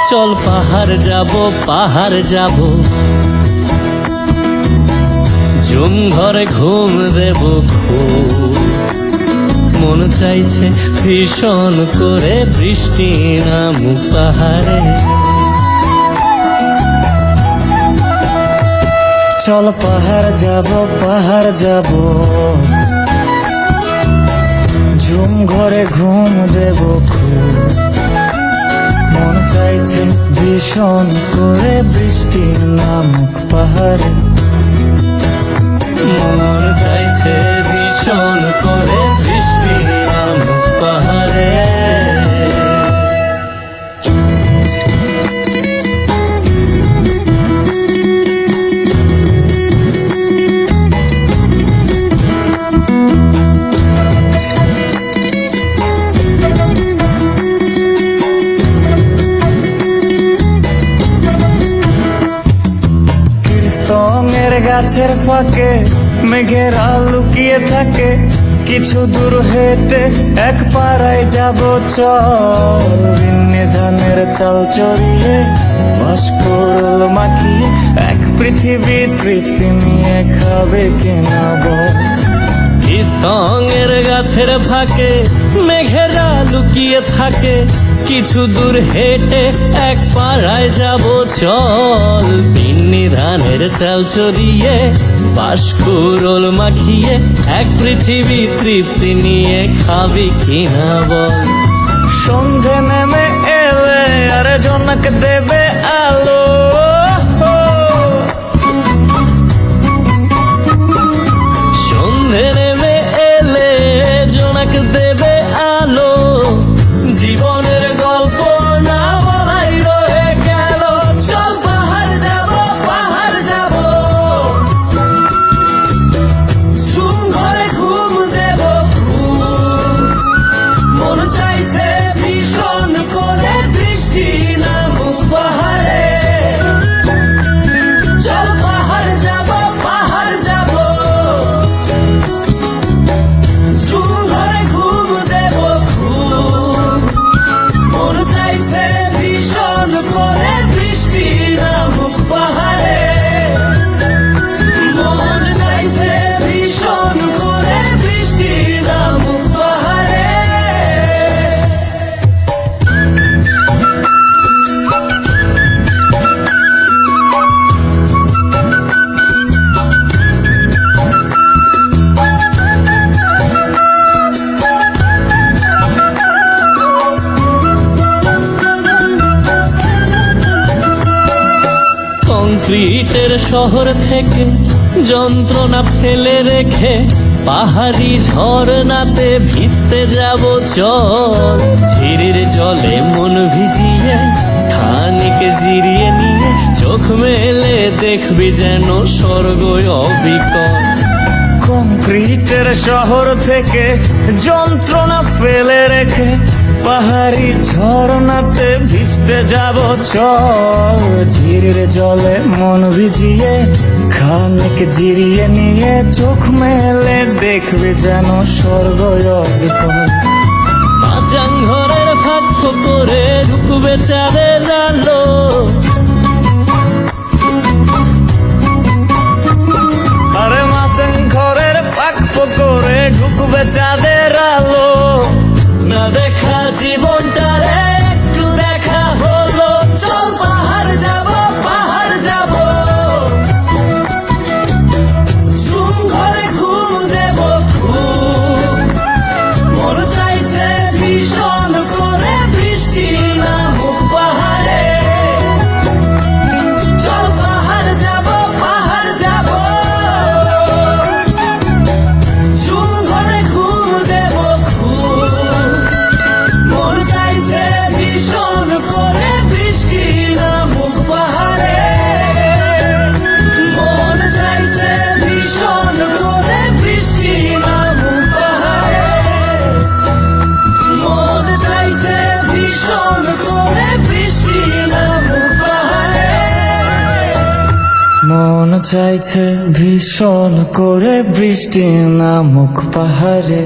চল পাহাড় যাব জুম ঘরে ঘুম দেব খুব মন চাইছে ভীষণ করে বৃষ্টি নামুক পাহাড়ে। চল পাহাড় যাব ঝুম ঘরে ঘুম দেব খুব মন চাইছে ভীষণ করে বৃষ্টি নামুক পাহাড়ে। মন চাইছে ভীষণ করে বৃষ্টি নামুক পাহাড়ে। স্তঙের গাছের ফাঁকে মেঘেরা লুকিয়ে থাকে, কিছু দূর হেঁটে এক পাড়ায় যাব চল। ভিন্নে ধানের চাল চড়িয়ে ভাস্কর মাখিয়ে এক পৃথিবী তৃপ্তি নিয়ে খাবে কিনা বল। স্তঙের গাছের ফাঁকে মেঘেরা লুকিয়ে থাকে, কিছু দূর হেঁটে এক পাড়ায় যাব চল। ভিন্নি ধানের চাল চড়িয়ে বাঁশকুড়োল মাখিয়ে এক পৃথিবী তৃপ্তি নিয়ে খাবি কিনা বল। সন্ধে নেমে এলে আর জনক দেবে আলো, সন্ধে নেমে এলে জোনাক দেবে আলো। জীবনের গল্প না বলাই রয়ে গেল, চল পাহাড় যাব ঝুম ঘরে ঘুম দেব খুব মন চাইছে ভীষণ করে বৃষ্টি নামুক পাহাড়ে। চল পাহাড় যাব ঝুম ঘরে ঘুম দেব খুব মন চাইছে ভীষণ করে বৃষ্টি নামুক পাহাড়ে। মন চাইছে ভীষণ করে বৃষ্টি নামুক পাহাড়ে। কংক্রিটের শহর থেকে যন্ত্রণা ফেলে রেখে পাহাড়ি ঝরনাতে ভিজতে যাব চল। ঝিরির জলে মন ভিজিয়ে খানিক জিরিয়ে নিয়ে চোখ মেলে দেখবি যেন স্বর্গ অবিকল। কংক্রিটের শহর থেকে যন্ত্রণা ফেলে রেখে পাহাড়ি ঝরনাতে ভিজতে যাব চল। ঝিরির জলে মন ভিজিয়ে খানিক জিরিয়ে নিয়ে চোখ মেলে দেখবি যেন স্বর্গ অবিকল। মাচাং ঘরের ভাগ্য করে ঢুকবে চাঁদের আলো, আরে মাচাং ঘরের ফাঁক করে ঢুকবে চাঁদের আলো। না দেখা জীবনটারে একটু দেখা হলো, চল পাহাড় যাব ঝুম ঘরে ঘুম দেব খুব মন চাইছে ভীষণ করে বৃষ্টি নামুক পাহাড়ে। চল পাহাড় যাব ঝুম ঘরে ঘুম দেব চাইছে ভীষণ করে বৃষ্টি নামুক পাহাড়ে।